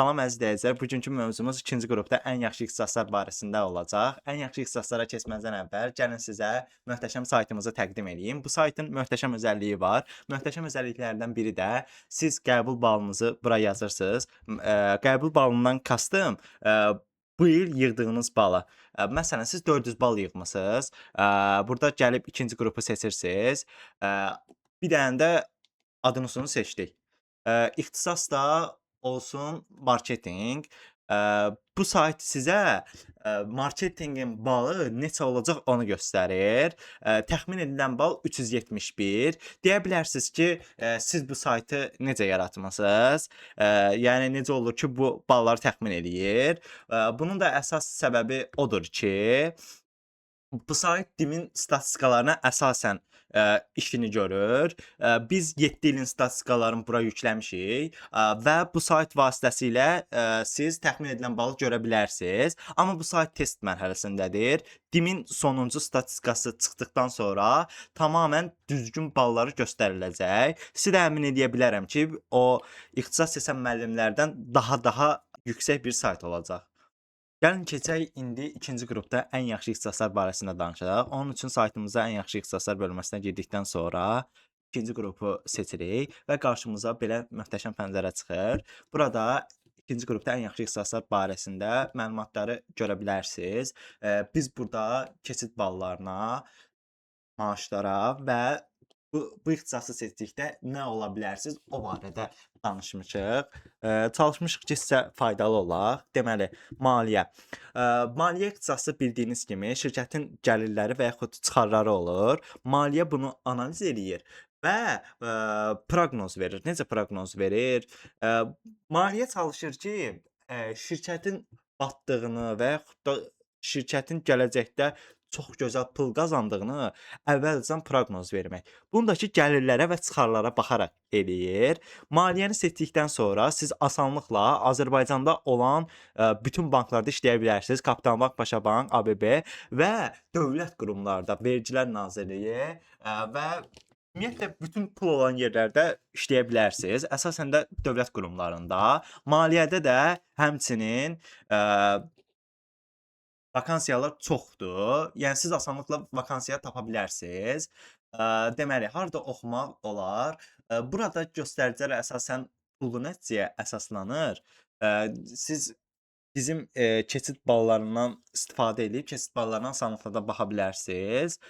Salam əziz izləyicilər, bugünkü mövzumuz ikinci qrupda ən yaxşı ixtisaslar barəsində olacaq. Ən yaxşı ixtisaslara keçməzdən əvvəl gəlin sizə möhtəşəm saytımızı təqdim edeyim. Bu saytın möhtəşəm özəlliyi var. Möhtəşəm özəlliklərindən biri də siz qəbul balınızı bura yazırsınız. Qəbul balından kastım bu il yığdığınız bala. Məsələn, siz 400 bal yığmısınız. Burada gəlib ikinci qrupu seçirsiniz. Bir dənə də adını seçdik. İxtisas da olsun marketinq. Bu sayt sizə marketinqin balı neçə olacaq onu göstərir. Təxmin edilən bal 371. Deyə bilərsiniz ki, siz bu saytı necə yaratmısınız? Yəni necə olur ki, bu balları təxmin eləyir? Bunun da əsas səbəbi odur ki, bu sayt DİM-in statistikalarına əsasən işini görür. Biz 7 ilin statistikalarını bura yükləmişik və bu sayt vasitəsilə siz təxmin edilən balı görə bilərsiniz. Amma bu sayt test mərhələsindədir. DİM-in sonuncu statistikası çıxdıqdan sonra tamamən düzgün balları göstəriləcək. Sizə də əmin edə bilərəm ki, o ixtisas seçən müəllimlərdən daha yüksək bir sayt olacaq. Gəlin keçək indi ikinci qrupda ən yaxşı ixtisaslar barəsində danışaq. Onun üçün saytımıza ən yaxşı ixtisaslar bölməsinə girdikdən sonra ikinci qrupu seçirik və qarşımıza belə möhtəşəm pəncərə çıxır. Burada ikinci qrupda ən yaxşı ixtisaslar barəsində məlumatları görə bilərsiniz. Biz burada keçid ballarına, maaşlara və bu ixtisası seçdikdə nə ola bilərsiniz, o barədə danışmışıq. Çalışmışıq ki, sizə faydalı olaq. Deməli, maliyyə. Maliyyə ixtisası bildiyiniz kimi şirkətin gəlirləri və yaxud çıxarları olur. Maliyyə bunu analiz eləyir və proqnoz verir. Necə proqnoz verir? Maliyyə çalışır ki, şirkətin batdığını və yaxud da şirkətin gələcəkdə çox gözəl pul qazandığını əvvəlcədən proqnoz vermək. Bunu da ki, gəlirlərə və çıxarlara baxaraq eləyir. Maliyyəni seçdikdən sonra siz asanlıqla Azərbaycanda olan bütün banklarda işləyə bilərsiniz. Kapital Bank, Paşa Bank, ABB və dövlət qurumlarda, Vergilər Nazirliyi və ümumiyyətlə bütün pul olan yerlərdə işləyə bilərsiniz. Əsasən də dövlət qurumlarında. Maliyyədə də həmçinin vakansiyalar çoxdur. Yəni siz asanlıqla vakansiya tapa bilərsiniz. Deməli, harda oxumaq olar? Burada göstəricilər əsasən pullu nəticəyə əsaslanır. Siz bizim keçid ballarından istifadə edib keçid ballarına asanlıqla da baxa bilərsiniz.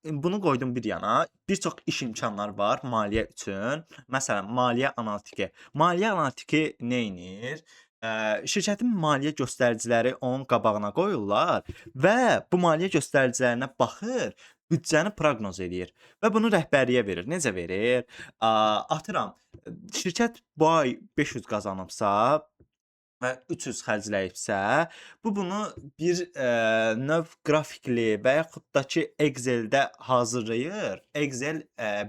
Bunu qoydum bir yana. Bir çox iş imkanları var maliyyə üçün. Məsələn, maliyyə analitiki. Maliyyə analitiki neynir? Şirkətin maliyyə göstəriciləri onun qabağına qoyurlar və bu maliyyə göstəricilərinə baxır, büdcəni proqnoz eləyir və bunu rəhbərliyə verir. Necə verir? Atıram, şirkət bu ay 500 qazanıbsa və 300 xərcləyibsə, bunu bir növ qrafikli və yaxud da ki, Excel-də hazırlayır. Excel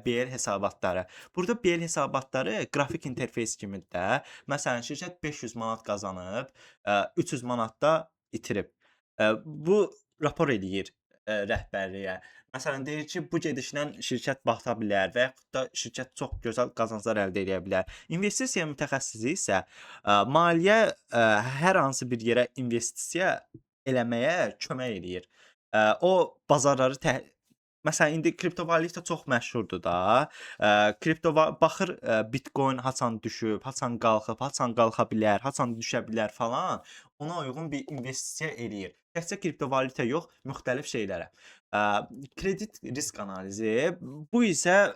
BL hesabatları. Burada BL hesabatları qrafik interfeys kimidir də. Məsələn, şirkət 500 manat qazanıb, 300 manat da itirib. Bu rapor eləyir rəhbərliyə. Məsələn, deyir ki, bu gedişlə şirkət bata bilər və yaxud da şirkət çox gözəl qazanclar əldə edə bilər. İnvestisiya mütəxəssisi isə maliyyə hər hansı bir yerə investisiya eləməyə kömək eləyir. O bazarları Məsələn, indi kriptovalyuta çox məşhurdur da. Baxır Bitcoin haçan düşüb, haçan qalxıb, haçan qalxa bilər, haçan düşə bilər falan. Ona uyğun bir investisiya eləyir. Təkcə kriptovalyuta yox, müxtəlif şeylərə. Kredit risk analizi. Bu isə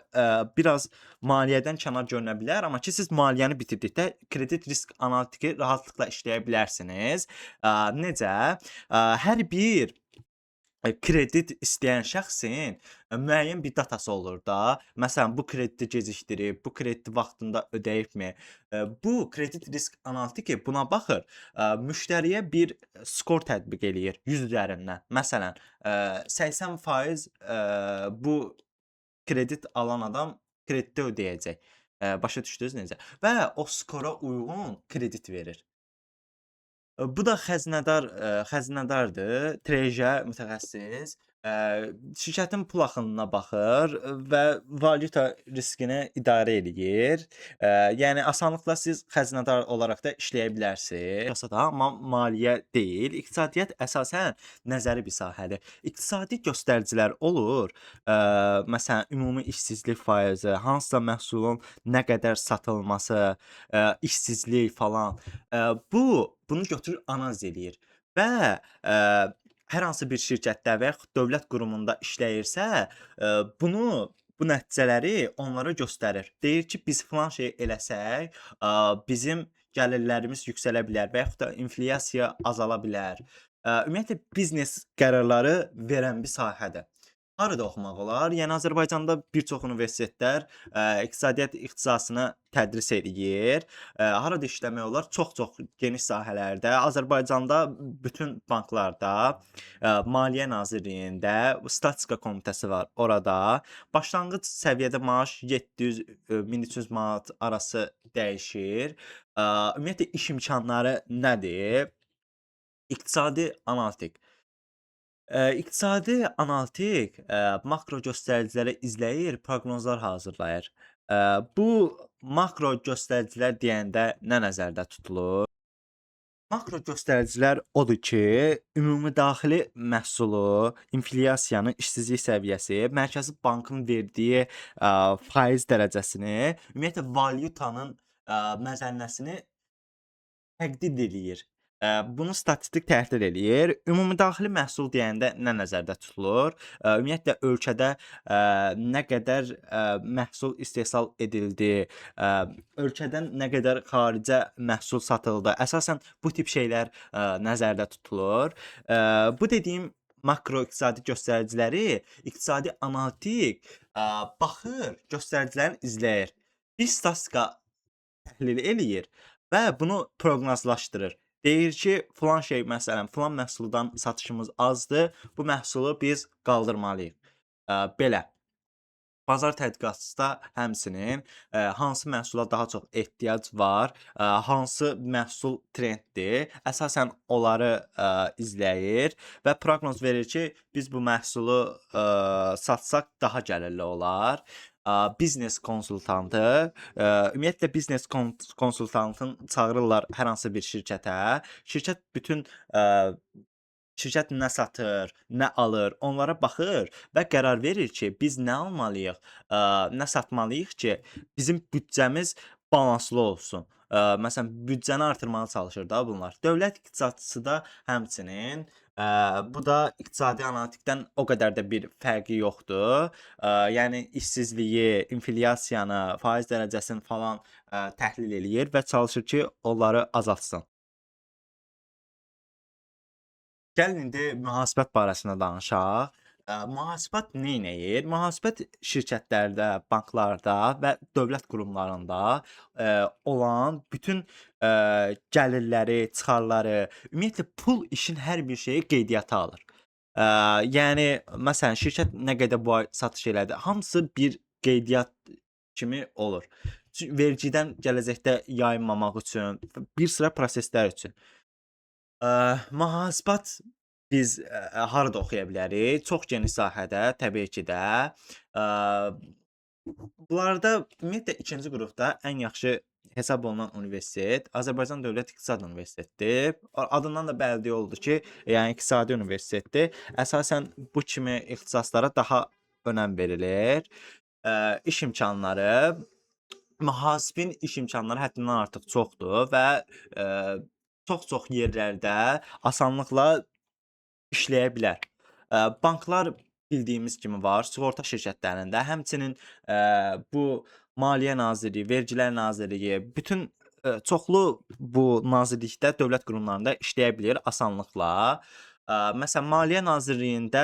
biraz maliyyədən kənar görünə bilər, amma ki, siz maliyyəni bitirdikdə kredit risk analitiki rahatlıqla işləyə bilərsiniz. Necə? Hər bir kredit istəyən şəxsin müəyyən bir datası olur da. Məsələn, bu krediti gecikdirib, bu krediti vaxtında ödəyibmi? Bu kredit risk analitiki buna baxır. Müştəriyə bir skor tətbiq eləyir 100 üzərindən. Məsələn, 80% bu kredit alan adam krediti ödəyəcək. Başa düşdünüz necə? Və o skora uyğun kredit verir. Bu da xəzinədardır, trejə mütəxəssis. Şirkətin pul axınına baxır və valyuta riskini idarə eləyir. Yəni asanlıqla siz xəzinədar olaraq da işləyə bilərsiniz. Piyasada, amma maliyyə deyil. İqtisadiyyat əsasən nəzəri bir sahədir. İqtisadi göstəricilər olur. Məsələn, ümumi işsizlik faizi, hansısa məhsulun nə qədər satılması, işsizlik falan. Bunu götürür analiz eləyir və hər hansı bir şirkətdə və yaxud dövlət qurumunda işləyirsə, bu nəticələri onlara göstərir. Deyir ki, biz filan şey eləsək, bizim gəlirlərimiz yüksələ bilər və yaxud da inflyasiya azala bilər. Ümumiyyətlə biznes qərarları verən bir sahədir. Harada oxumaq olar? Yəni Azərbaycanda bir çox universitetlər iqtisadiyyat ixtisasını tədris eləyir. Harada işləmək olar? Çox-çox geniş sahələrdə. Azərbaycanda bütün banklarda, Maliyyə Nazirliyində statistika komitəsi var orada. Başlanğıc səviyyədə maaş 700-1300 manat arası dəyişir. Ümumiyyətlə iş imkanları nədir? İqtisadi analitik. İqtisadi analitik, makro göstəriciləri izləyir, proqnozlar hazırlayır. Bu makro göstəricilər deyəndə nə nəzərdə tutulur? Makro göstəricilər odur ki, ümumdaxili məhsulu, inflyasiyanı, işsizlik səviyyəsi, Mərkəzi Bankın verdiyi faiz dərəcəsini, ümumiyyətlə valyutanın məzənnəsini təqlid eləyir. Bunu statistik təhlil eləyir. Ümumdaxili məhsul deyəndə nə nəzərdə tutulur? Ümumiyyətlə ölkədə nə qədər məhsul istehsal edildi, ölkədən nə qədər xaricə məhsul satıldı. Əsasən bu tip şeylər nəzərdə tutulur. Bu dediyim makroiqtisadi göstəriciləri iqtisadi analitik baxır, göstəricilərini izləyir. Bir statistika təhlil eləyir və bunu proqnozlaşdırır. Deyir ki, filan şey məsələn, filan məhsuldan satışımız azdır, bu məhsulu biz qaldırmalıyıq. Belə. Bazar tədqiqatçısı da həmçinin hansı məhsula daha çox ehtiyac var, hansı məhsul trenddir, əsasən onları izləyir və proqnoz verir ki, biz bu məhsulu satsaq daha gəlirli olar. Biznes konsultantı, ümumiyyətlə biznes konsultantını çağırırlar hər hansı bir şirkətə. Şirkət bütün şirkət nə satır, nə alır, onlara baxır və qərar verir ki, biz nə almalıyıq, nə satmalıyıq ki, bizim büdcəmiz balanslı olsun. Məsələn, büdcəni artırmağa çalışır da bunlar. Dövlət iqtisadçısı da həmçinin, bu da iqtisadi analitikdən o qədər də bir fərqi yoxdur. Yəni işsizliyi, inflyasiyanı, faiz dərəcəsini falan təhlil eləyir və çalışır ki, onları azaltsın. Gəlin indi mühasibət barəsində danışaq. Mühasibat neynəyir? Mühasibət şirkətlərdə, banklarda və dövlət qurumlarında olan bütün gəlirləri, çıxarları, ümumiyyətlə pul işin hər bir şeyi qeydiyyata alır. Yəni məsələn şirkət nə qədər bu ay satış elədi, hamısı bir qeydiyyat kimi olur. Vergidən gələcəkdə yayınmamaq üçün, bir sıra proseslər üçün. Mühasibat biz harada oxuya bilərik? Çox geniş sahədə, təbii ki də. Bunlarda ümumiyyətlə ikinci qrupda ən yaxşı hesab olunan universitet Azərbaycan Dövlət İqtisad Universitetidir. Adından da bəlli oldu ki, yəni iqtisadi universitetdir. Əsasən bu kimi ixtisaslara daha önəm verilir. İş imkanları, mühasibin iş imkanları həddindən artıq çoxdur və çox-çox yerlərdə asanlıqla işləyə bilər. Banklar bildiyimiz kimi var, sığorta şirkətlərində, həmçinin bu Maliyyə Nazirliyi, Vergilər Nazirliyi, bütün çoxlu bu nazirlikdə, dövlət qurumlarında işləyə bilir asanlıqla. Məsələn, Maliyyə Nazirliyində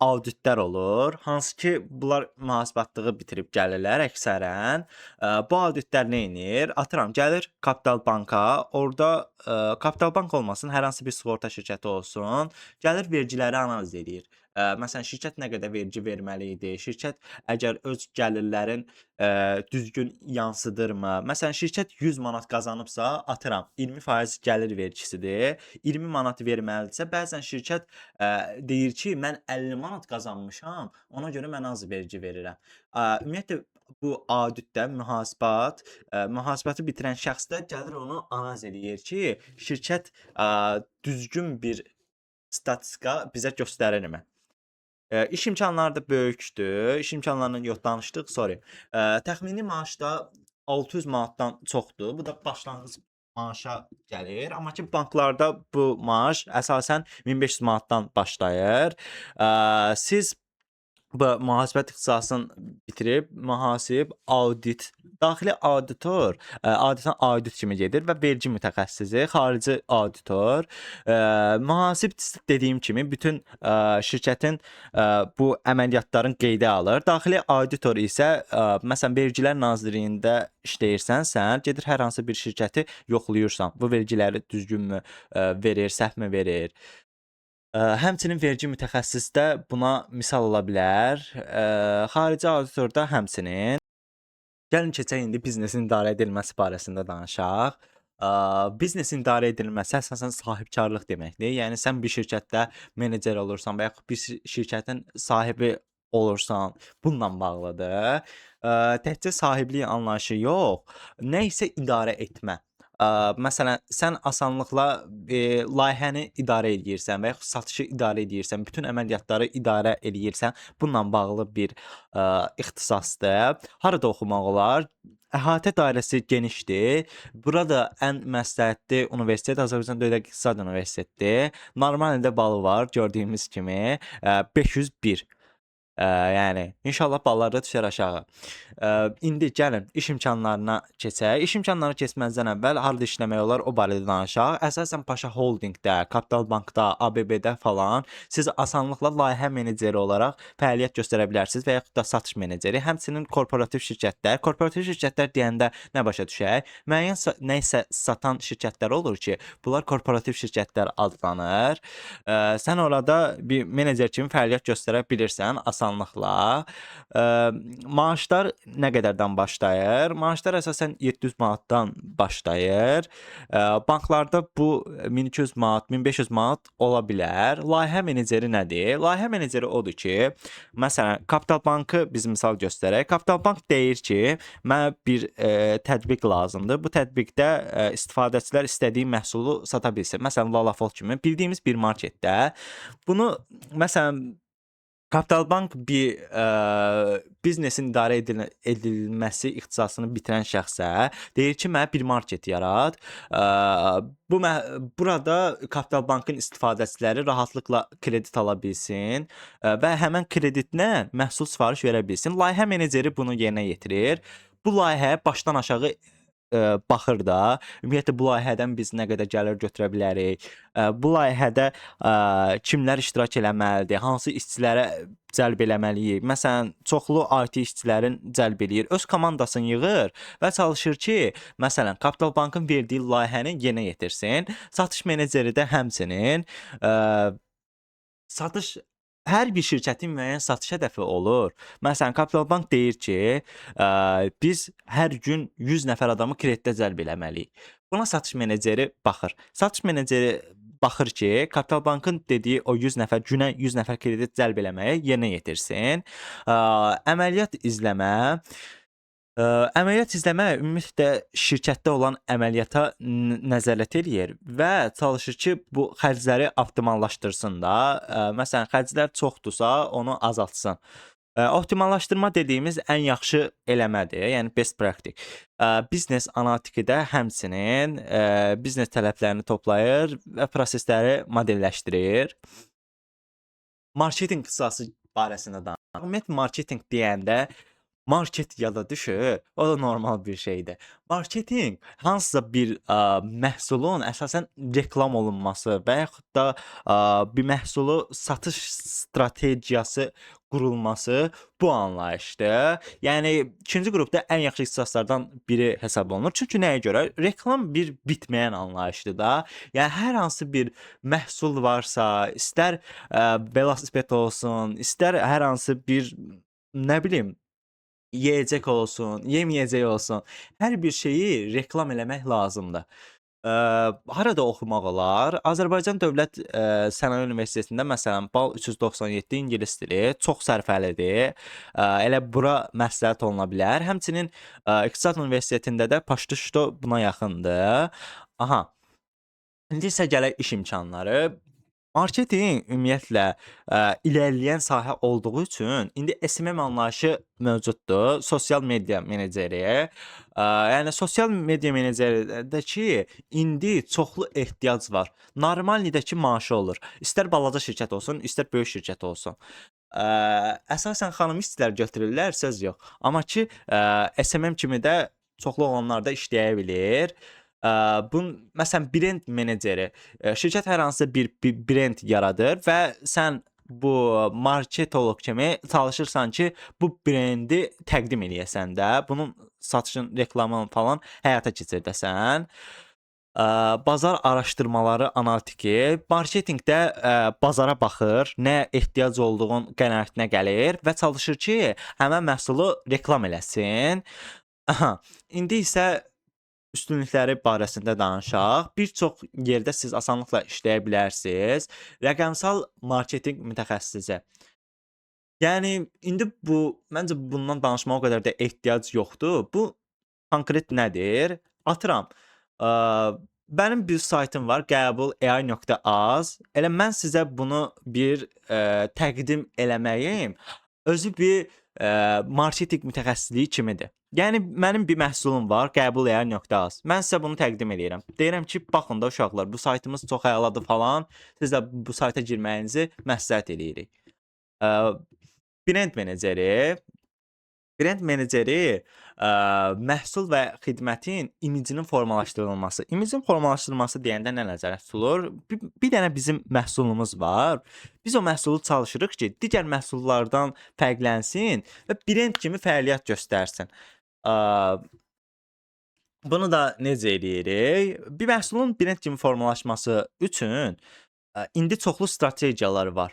auditlər olur, hansı ki, bunlar mühasibatlığı bitirib gəlirlər əksərən. Bu auditlər neynir? Atıram, gəlir Kapital Banka, orada Kapital Bank olmasın, hər hansı bir sığorta şirkəti olsun, gəlir vergiləri analiz edir. Məsələn, şirkət nə qədər vergi verməli idi? Şirkət əgər öz gəlirlərin düzgün yansıdırmı? Məsələn, şirkət 100 manat qazanıbsa, atıram 20% gəlir vergisidir. 20 manat verməlidirsə, bəzən şirkət deyir ki, mən 50 manat qazanmışam, ona görə mən az vergi verirəm. Ümumiyyətlə bu auditdə mühasibatı bitirən şəxs də gəlir onu analiz eləyir ki, şirkət düzgün bir statistika bizə göstərirmi? İş imkanları da böyükdür. İş imkanlarından yox danışdıq, sorry. Təxmini maaş da 600 manatdan çoxdur. Bu da başlanğıc maaşa gəlir. Amma ki banklarda bu maaş əsasən 1500 manatdan başlayır. Siz bu mühasibət ixtisasını bitirib, mühasib, audit, daxili auditor, adətən audit kimi gedir və vergi mütəxəssisi, xarici auditor. Mühasib dediyim kimi bütün şirkətin bu əməliyyatların qeydə alır. Daxili auditor isə məsələn Vergilər Nazirliyində işləyirsənsə, gedir hər hansı bir şirkəti yoxlayırsan. Bu vergiləri düzgünmü verir, səhvmi verir? Həmçinin vergi mütəxəssis də buna misal ola bilər. Xarici auditor da həmçinin. Gəlin keçək indi biznesin idarə edilməsi barəsində danışaq. Biznesin idarə edilməsi əsasən sahibkarlıq deməkdir. Yəni sən bir şirkətdə menecer olursan və yaxud bir şirkətin sahibi olursan, bununla bağlıdır. Təkcə sahiblik anlayışı yox, nə isə idarə etmə. Məsələn, sən asanlıqla layihəni idarə edirsən və yaxud satışı idarə edirsən, bütün əməliyyatları idarə edirsən, bununla bağlı bir ixtisasdır. Harada oxumaq olar? Əhatə dairəsi genişdir. Burada ən məsləhətli universitet Azərbaycan Dövlət İqtisad Universitetidir. Normal ildə balı var, gördüyümüz kimi 501. Yəni inşallah ballar da düşər aşağı. İndi gəlin iş imkanlarına keçək. İş imkanlarına keçməzdən əvvəl harda işləmək olar o barədə danışaq. Əsasən Paşa Holdingdə, Kapital Bankda, ABB-də falan siz asanlıqla layihə meneceri olaraq fəaliyyət göstərə bilərsiniz və yaxud da satış meneceri. Həmçinin korporativ şirkətlər deyəndə nə başa düşək? Müəyyən nə isə satan şirkətlər olur ki, bunlar korporativ şirkətlər adlanır. Sən orada bir menecer kimi fəaliyyət göstərə bilirsən asanlıqla. Maaşlar nə qədərdən başlayır? Maaşlar əsasən 700 manatdan başlayır. Banklarda bu 1200 manat, 1500 manat ola bilər. Layihə meneceri nədir? Layihə meneceri odur ki, məsələn, Kapital Bankı biz misal göstərək. Kapital Bank deyir ki, mənə bir tətbiq lazımdır. Bu tətbiqdə istifadəçilər istədiyi məhsulu sata bilsin. Məsələn, Lalafol kimi bildiyimiz bir marketdə. Bunu məsələn Kapital Bank bir biznesin idarə edilməsi ixtisasını bitirən şəxsə deyir ki, mənə bir market yarat. Burada Kapital Bankın istifadəçiləri rahatlıqla kredit ala bilsin və həmən kreditlə məhsul sifariş verə bilsin. Layihə meneceri bunu yerinə yetirir. Bu layihəyə başdan aşağı baxır da, ümumiyyətlə bu layihədən biz nə qədər gəlir götürə bilərik, bu layihədə kimlər iştirak eləməlidir, hansı işçilərə cəlb eləməliyik. Məsələn, çoxlu IT işçilərin cəlb eləyir, öz komandasını yığır və çalışır ki, məsələn, Kapital Bankın verdiyi layihəni yerinə yetirsin. Satış meneceri də həmçinin hər bir şirkətin müəyyən satış hədəfi olur. Məsələn, Kapital Bank deyir ki, biz hər gün 100 nəfər adamı kreditdə cəlb eləməliyik. Buna satış meneceri baxır. Satış meneceri baxır ki, Kapital Bankın dediyi o 100 nəfər günə 100 nəfər kredit cəlb eləməyə yerinə yetirsin. Əməliyyat izləmə ümumiyyətlə şirkətdə olan əməliyyata nəzarət eləyir və çalışır ki, bu xərcləri optimallaşdırsın da. Məsələn, xərclər çoxdursa, onu azaltsın. Optimallaşdırma dediyimiz ən yaxşı eləmədir, yəni best practice. Biznes analitiki də həmçinin biznes tələblərini toplayır və prosesləri modelləşdirir. Marketinq ixtisası barəsində danışaq. Ümumiyyətlə marketinq deyəndə market yada düşür, o da normal bir şeydir. Marketinq hansısa bir, məhsulun əsasən reklam olunması və yaxud da, bir məhsulu satış strategiyası qurulması bu anlayışdır. Yəni ikinci qrupda ən yaxşı ixtisaslardan biri hesab olunur. Çünki nəyə görə? Reklam bir bitməyən anlayışdır da. Yəni hər hansı bir məhsul varsa, istər, velosiped olsun, istər hər hansı bir, nə bilim, yeyəcək olsun, yeməyəcək olsun, hər bir şeyi reklam eləmək lazımdır. Harada oxumaq olar? Azərbaycan Dövlət, Sənaye Universitetində məsələn bal 397 ingilis dili çox sərfəlidir. Elə bura məsləhət oluna bilər. Həmçinin, İqtisad Universitetində də Paştu buna yaxındır. Aha, İndi isə gələk iş imkanları. Marketinq ümumiyyətlə, irəliləyən sahə olduğu üçün indi SMM anlayışı mövcuddur. Sosial media meneceri. Yəni sosial media menecerindəki indi çoxlu ehtiyac var. Normalnidəki maaşı olur. İstər balaca şirkət olsun, istər böyük şirkət olsun. Əsasən xanım işçilər götürürlər, söz yox. Amma ki, SMM kimi də çoxlu olanlar da işləyə bilir. Məsələn, brend meneceri, şirkət hər hansısa bir brend yaradır və sən bu marketoloq kimi çalışırsan ki, bu brendi təqdim eləyəsən də, bunun satışın, reklamını falan həyata keçirdəsən. Bazar araşdırmaları analitiki, marketinqdə, bazara baxır, nə ehtiyac olduğun qənaətinə gəlir və çalışır ki, həmən məhsulu reklam eləsin. Aha, indi isə üstünlükləri barəsində danışaq. Bir çox yerdə siz asanlıqla işləyə bilərsiniz. Rəqəmsal marketinq mütəxəssisi. Yəni indi məncə bundan danışmağa o qədər də ehtiyac yoxdur. Bu konkret nədir? Atıram, mənim bir saytım var, qəbul.ai.az. Elə mən sizə bunu bir, təqdim eləməyim özü bir, marketinq mütəxəssisliyi kimidir. Yəni mənim bir məhsulum var, qəbul.ai.az. Mən sizə bunu təqdim eləyirəm. Deyirəm ki, baxın da uşaqlar, bu saytımız çox əladır falan. Siz də bu sayta girməyinizi məsləhət eləyirik. Brend meneceri. Brend meneceri, məhsul və xidmətin imicinin formalaşdırılması. İmicin formalaşdırılması deyəndə nə nəzərdə tutulur? Bir dənə bizim məhsulumuz var. Biz o məhsulu çalışırıq ki, digər məhsullardan fərqlənsin və brend kimi fəaliyyət göstərsin. Bunu da necə eləyirik? Bir məhsulun brend kimi formalaşması üçün, indi çoxlu strategiyalar var.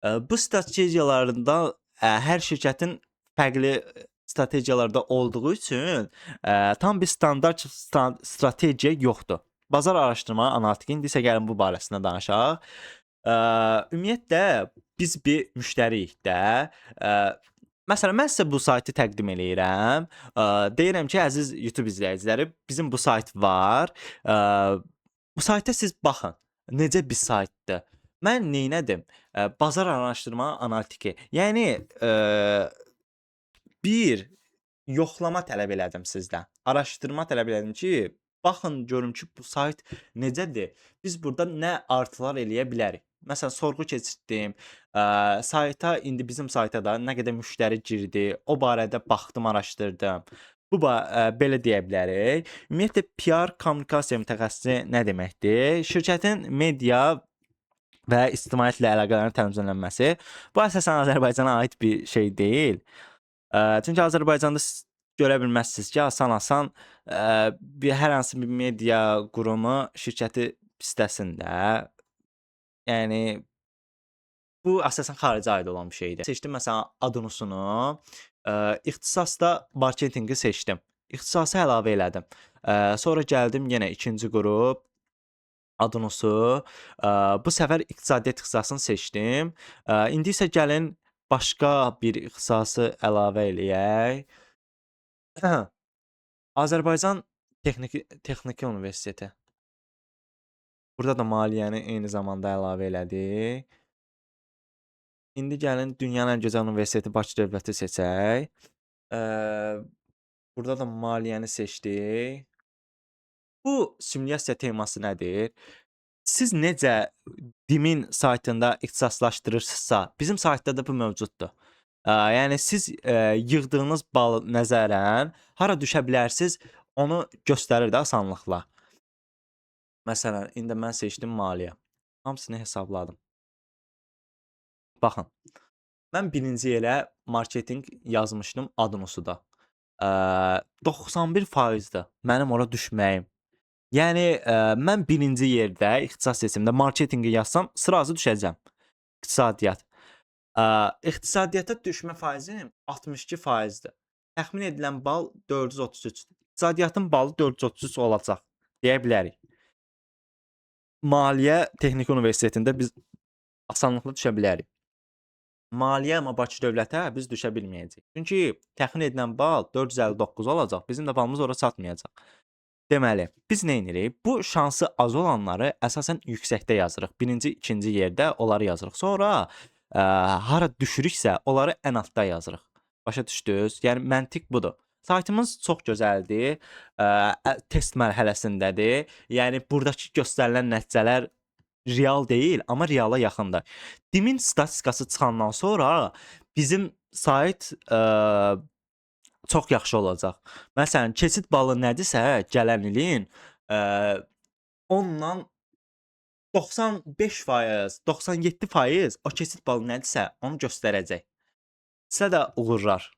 Bu strategiyalarında, hər şirkətin fərqli strategiyalarda olduğu üçün, tam bir standart strategiya yoxdur. Bazar araşdırma analitiki, indi isə gəlin bu barəsində danışaq. Ümumiyyətlə biz bir müştəriyik də. Məsələn, mən sizə bu saytı təqdim eləyirəm. Deyirəm ki, əziz YouTube izləyiciləri, bizim bu sayt var. Bu sayta siz baxın. Necə bir saytdır? Mən neynədim? Bazar araşdırma analitiki. Yəni, bir yoxlama tələb elədim sizdən. Araşdırma tələb elədim ki, baxın görüm ki, bu sayt necədir? Biz burada nə artılar eləyə bilərik? Məsələn, sorğu keçirtdim. Sayta indi bizim sayta da nə qədər müştəri girdi, o barədə baxdım, araşdırdım. Belə deyə bilərik. Ümumiyyətlə PR kommunikasiya mütəxəssisi nə deməkdir? Şirkətin media və ictimaiyyətlə əlaqələrin tənzimlənməsi. Bu əsasən Azərbaycana aid bir şey deyil. Çünki Azərbaycanda siz görə bilməzsiniz ki, asan-asan, hər hansı bir media qurumu şirkəti istəsin də. Yəni bu əsasən xaricə aid olan bir şeydir. Seçdim məsələn adınusunu, ixtisasda marketinqi seçdim. İxtisası əlavə elədim. Sonra gəldim yenə ikinci qrup, adınusu, bu səfər iqtisadiyyat ixtisasını seçdim. İndi isə gəlin başqa bir ixtisası əlavə eləyək. Azərbaycan Texniki Universiteti. Burada da maliyyəni eyni zamanda əlavə elədik. İndi gəlin dünyanın ən gözəl universiteti Bakı Dövləti seçək. Burada da maliyyəni seçdik. Bu simulyasiya teması nədir? Siz necə BİM-in saytında ixtisaslaşdırırsınızsa, bizim saytda da bu mövcuddur. Yəni siz, yığdığınız balı nəzərən hara düşə bilərsiniz, onu göstərir də asanlıqla. Məsələn, indi mən seçdim maliyyə. Hamısını hesabladım. Baxın, mən birinci yerə marketinq yazmışdım Adnusuda. 91%dir mənim ora düşməyim. Yəni, mən birinci yerdə ixtisas seçimində marketinqi yazsam sırası düşəcəm. İqtisadiyyat. İqtisadiyyata düşmə faizim 62%dir. Təxmin edilən bal 433-dür. İqtisadiyyatın balı 433 olacaq deyə bilərik. Maliyyə Texniki Universitetində biz asanlıqla düşə bilərik. Maliyyə amma Bakı Dövlətə biz düşə bilməyəcəyik. Çünki təxmin edilən bal 459 olacaq. Bizim də balımız ora çatmayacaq. Deməli, biz neynirik? Bu şansı az olanları əsasən yüksəkdə yazırıq. Birinci, ikinci yerdə onları yazırıq. Sonra hara düşürüksə, onları ən altda yazırıq. Başa düşdünüz? Yəni məntiq budur. Saytımız çox gözəldir. Test mərhələsindədir. Yəni burdakı göstərilən nəticələr real deyil, amma reala yaxındır. DİM-in statistikası çıxandan sonra bizim sayt çox yaxşı olacaq. Məsələn, keçid balı nədirsə, gələn ilin 10-dan 95%, 97% o keçid balı nədirsə, onu göstərəcək. Sizə də uğurlar.